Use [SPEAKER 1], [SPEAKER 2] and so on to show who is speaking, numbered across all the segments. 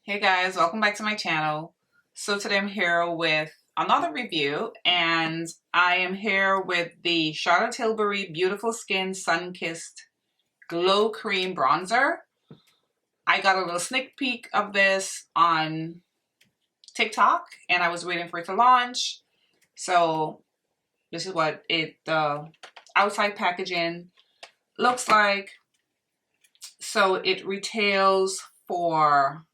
[SPEAKER 1] Hey guys, welcome back to my channel. So today I'm here with another review, and I am here with the Charlotte Tilbury Beautiful Skin Sun-Kissed Glow Cream Bronzer. I got a little sneak peek of this on TikTok and I was waiting for it to launch. So this is what the outside packaging looks like. So it retails for,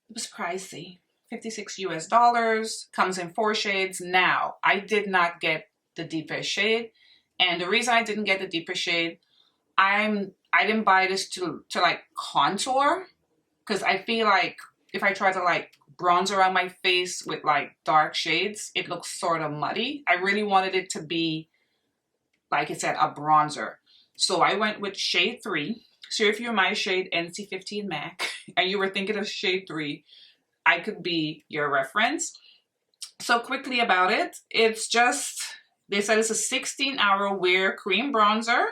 [SPEAKER 1] it was pricey, 56 US dollars, comes in 4 shades. Now, I did not get the deepest shade, and the reason I didn't get the deepest shade, I didn't buy this to like contour, because I feel like if I try to like bronze around my face with like dark shades, it looks sort of muddy. I really wanted it to be, like I said, a bronzer. So I went with shade 3. So if you're my shade NC15 MAC and you were thinking of shade 3, I could be your reference. So quickly about it, it's just, they said it's a 16-hour wear cream bronzer,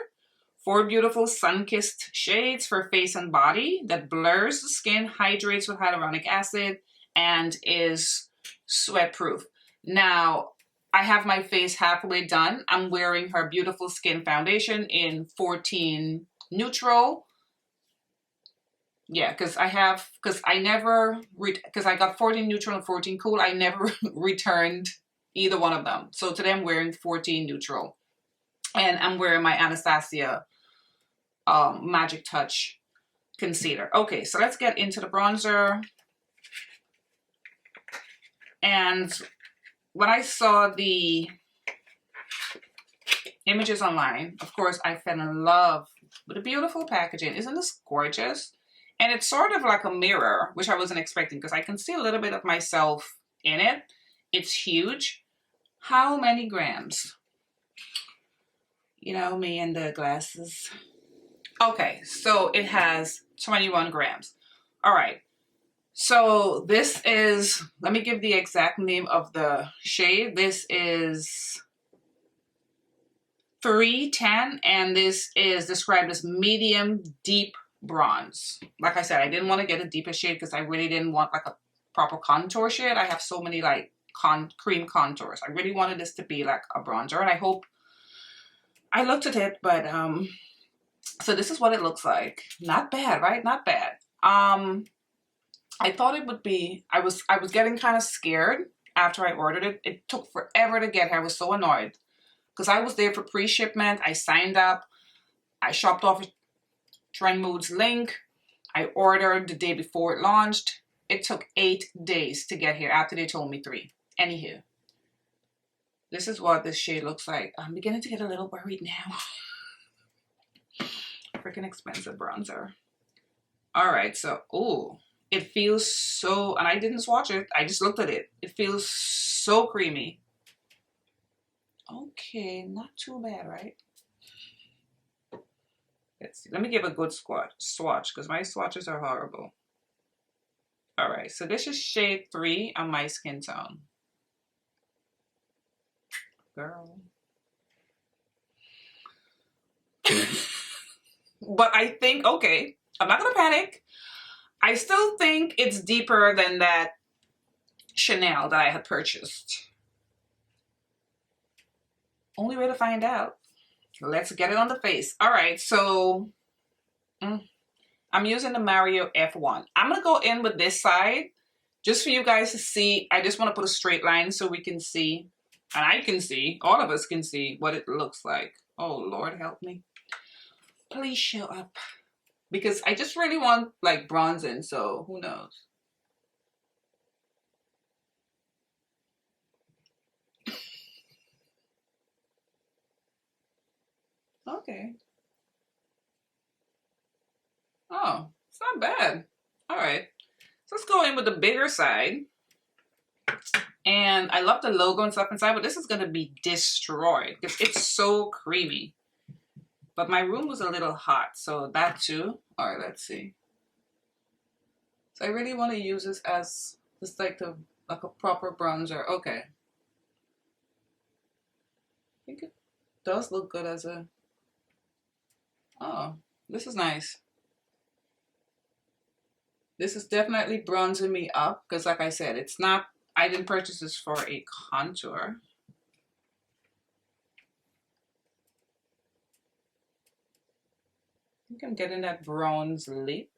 [SPEAKER 1] 4 beautiful sun-kissed shades for face and body that blurs the skin, hydrates with hyaluronic acid, and is sweat-proof. Now, I have my face halfway done. I'm wearing her Beautiful Skin foundation in 14 Neutral. Yeah, because I got 14 Neutral and 14 Cool. I never returned either one of them. So today I'm wearing 14 Neutral. And I'm wearing my Anastasia Magic Touch concealer. Okay, so let's get into the bronzer. And when I saw the images online, of course, I fell in love with the beautiful packaging. Isn't this gorgeous? And it's sort of like a mirror, which I wasn't expecting, because I can see a little bit of myself in it. It's huge. How many grams? You know, me and the glasses. Okay, so it has 21 grams. All right. So this is, let me give the exact name of the shade. This is 310, and this is described as medium deep bronze. Like I said, I didn't want to get a deeper shade because I really didn't want like a proper contour shade. I have so many like cream contours. I really wanted this to be like a bronzer, and I hope, I looked at it, but so this is what it looks like. Not bad, right? Not bad. I thought it would be, I was getting kind of scared after I ordered it. It took forever to get here. I was so annoyed because I was there for pre-shipment. I signed up. I shopped off Trend Mood's link. I ordered the day before it launched. It took 8 days to get here after they told me 3. Anywho, this is what this shade looks like. I'm beginning to get a little worried now. Freaking expensive bronzer. All right, so, ooh, it feels so, and I didn't swatch it. I just looked at it. It feels so creamy. Okay, not too bad, right? Let's see. Let me give a good swatch because my swatches are horrible. All right, so this is shade 3 on my skin tone. Girl. But I think, okay, I'm not gonna panic. I still think it's deeper than that Chanel that I had purchased. Only way to find out. Let's get it on the face. All right, so I'm using the Mario F1. I'm gonna go in with this side just for you guys to see. I just want to put a straight line so we can see, and I can see, all of us can see what it looks like. Oh, Lord help me. Please show up. Because I just really want like bronzing, so who knows. Okay. Oh, it's not bad. All right. So let's go in with the bigger side. And I love the logo and stuff inside, but this is going to be destroyed because it's so creamy. But my room was a little hot, so that too. All right, let's see. So I really want to use this as just like a proper bronzer. Okay. I think it does look good as a, oh, this is nice. This is definitely bronzing me up because like I said, it's not, I didn't purchase this for a contour. I think I'm getting that bronze lick.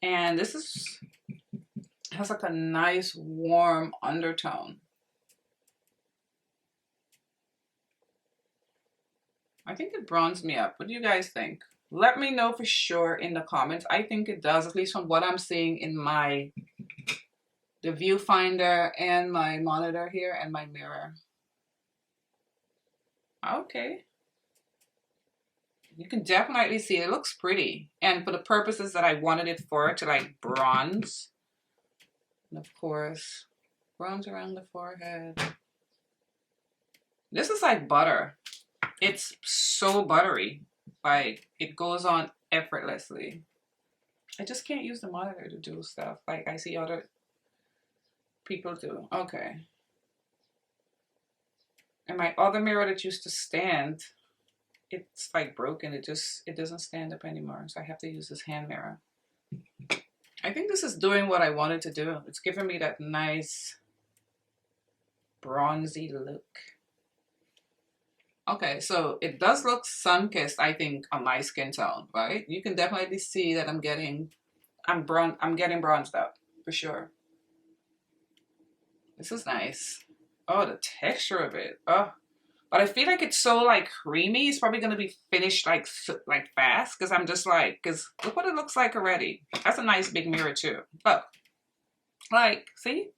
[SPEAKER 1] And this is, has like a nice warm undertone. I think it bronzed me up. What do you guys think? Let me know for sure in the comments. I think it does, at least from what I'm seeing in the viewfinder and my monitor here and my mirror. Okay. You can definitely see it looks pretty. And for the purposes that I wanted it for, to like bronze. And of course, bronze around the forehead. This is like butter. It's so buttery. Like, it goes on effortlessly. I just can't use the monitor to do stuff like I see other people do. Okay. And my other mirror that used to stand, it's like broken. It doesn't stand up anymore. So I have to use this hand mirror. I think this is doing what I wanted to do. It's giving me that nice bronzy look. Okay, so it does look sun-kissed, I think, on my skin tone, right? You can definitely see that I'm getting bronzed up for sure. This is nice. Oh, the texture of it. Oh, but I feel like it's so like creamy. It's probably gonna be finished like fast because I'm just like, because look what it looks like already. That's a nice big mirror too. Look, like, see,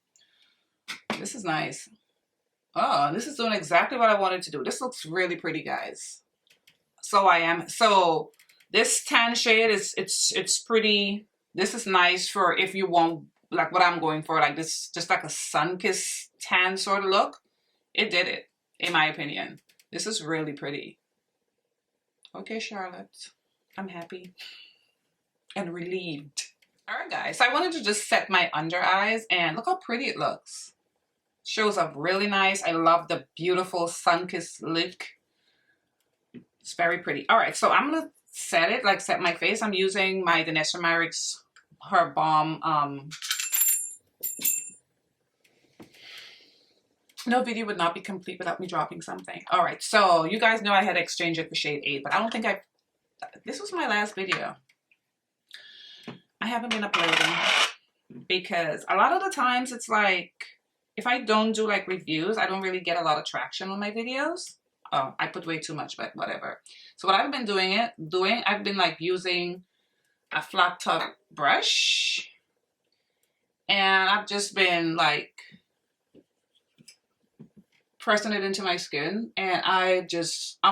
[SPEAKER 1] this is nice. Oh, this is doing exactly what I wanted to do. This looks really pretty, guys. So this tan shade is, it's pretty. This is nice for if you want, like what I'm going for, like this, just like a sun-kissed tan sort of look. It did it, in my opinion. This is really pretty. Okay, Charlotte, I'm happy and relieved. All right, guys, so I wanted to just set my under eyes and look how pretty it looks. Shows up really nice. I love the beautiful sun-kissed look. It's very pretty. All right, so I'm gonna set it, like set my face. I'm using my Danessa Myricks Her Balm. No video would not be complete without me dropping something. All right, so you guys know I had exchanged it for shade 8, but I don't think this was my last video. I haven't been uploading because a lot of the times it's like, if I don't do like reviews, I don't really get a lot of traction on my videos. Oh, I put way too much, but whatever. So what I've been doing, I've been like using a flat top brush, and I've just been like pressing it into my skin, and I'm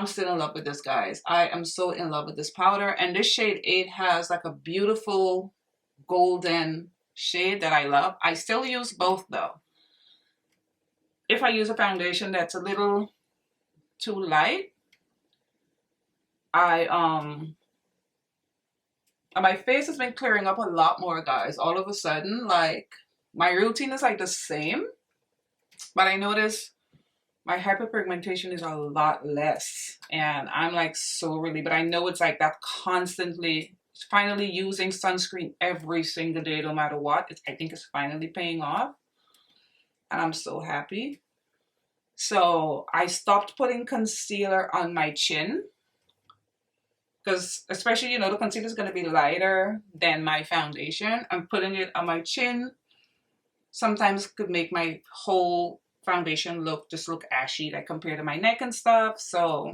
[SPEAKER 1] still in love with this, guys. I am so in love with this powder, and this shade 8 has like a beautiful golden shade that I love. I still use both though. If I use a foundation that's a little too light, my face has been clearing up a lot more, guys. All of a sudden, like, my routine is like the same, but I notice my hyperpigmentation is a lot less, and I'm like so relieved. But I know it's like that constantly, finally using sunscreen every single day, no matter what. I think it's finally paying off, and I'm so happy. So I stopped putting concealer on my chin because, especially, you know, the concealer is going to be lighter than my foundation. I'm putting it on my chin. Sometimes could make my whole foundation look ashy, like compared to my neck and stuff. So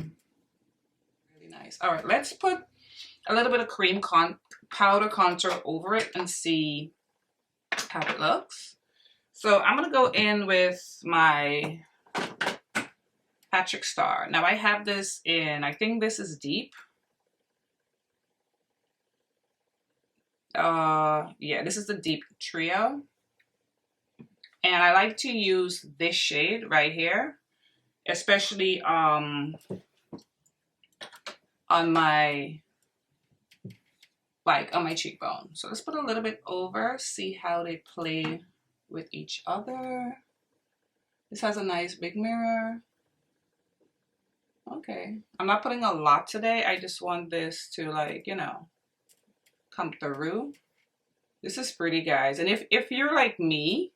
[SPEAKER 1] really nice. All right, let's put a little bit of cream powder contour over it and see how it looks. So I'm gonna go in with my Patrick Star. Now I have this in, I think this is deep. Yeah, this is the deep trio. And I like to use this shade right here, especially on my cheekbone. So let's put a little bit over, see how they play with each other. This has a nice big mirror. Okay, I'm not putting a lot today. I just want this to, like, you know, come through. This is pretty, guys. And if you're like me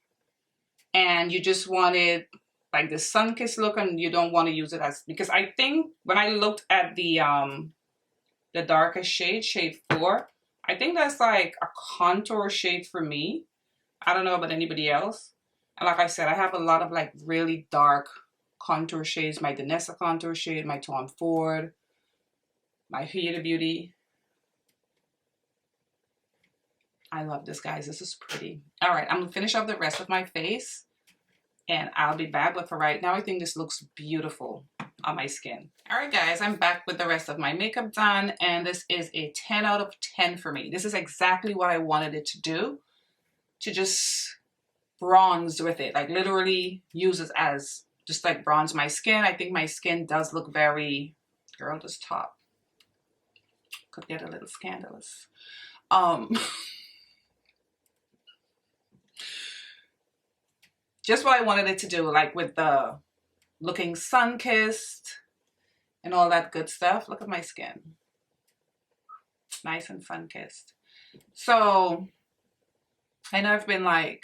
[SPEAKER 1] and you just wanted like the sun-kissed look and you don't want to use it as, because I think when I looked at the darkest shade, shade 4, I think that's like a contour shade for me. I don't know about anybody else. And like I said, I have a lot of like really dark contour shades. My Danessa contour shade, my Tom Ford, my Huda Beauty. I love this, guys. This is pretty. All right, I'm gonna finish up the rest of my face and I'll be back. But for right now, I think this looks beautiful on my skin. All right, guys, I'm back with the rest of my makeup done, and this is a 10 out of 10 for me. This is exactly what I wanted it to do, to just bronze with it, like literally use it as just like bronze my skin. I think my skin does look very, girl, this top could get a little scandalous. Just what I wanted it to do, like with the looking sun-kissed and all that good stuff. Look at my skin. Nice and sun-kissed. So I know I've been like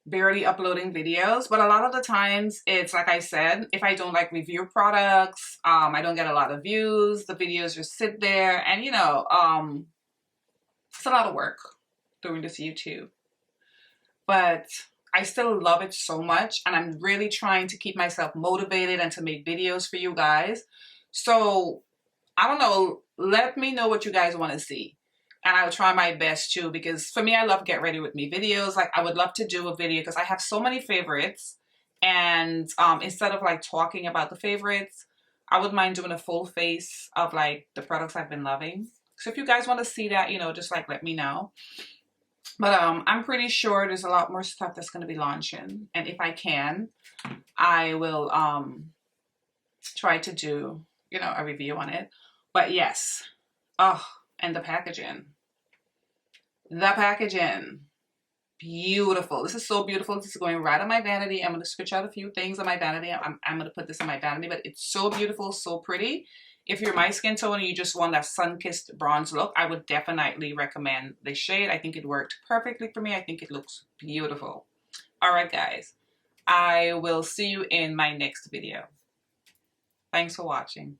[SPEAKER 1] barely uploading videos, but a lot of the times it's like I said, if I don't like review products, I don't get a lot of views. The videos just sit there, and you know, it's a lot of work doing this YouTube. But I still love it so much, and I'm really trying to keep myself motivated and to make videos for you guys. So I don't know, let me know what you guys want to see, and I'll try my best too, because for me, I love get ready with me videos. Like I would love to do a video because I have so many favorites, and instead of like talking about the favorites, I wouldn't mind doing a full face of like the products I've been loving. So if you guys want to see that, you know, just like let me know. But I'm pretty sure there's a lot more stuff that's going to be launching. And if I can, I will try to do, you know, a review on it. But yes. Oh, and the packaging. The packaging. Beautiful. This is so beautiful. This is going right on my vanity. I'm going to switch out a few things on my vanity. I'm going to put this on my vanity. But it's so beautiful, so pretty. If you're my skin tone and you just want that sun-kissed bronze look, I would definitely recommend this shade. I think it worked perfectly for me. I think it looks beautiful. All right, guys. I will see you in my next video. Thanks for watching.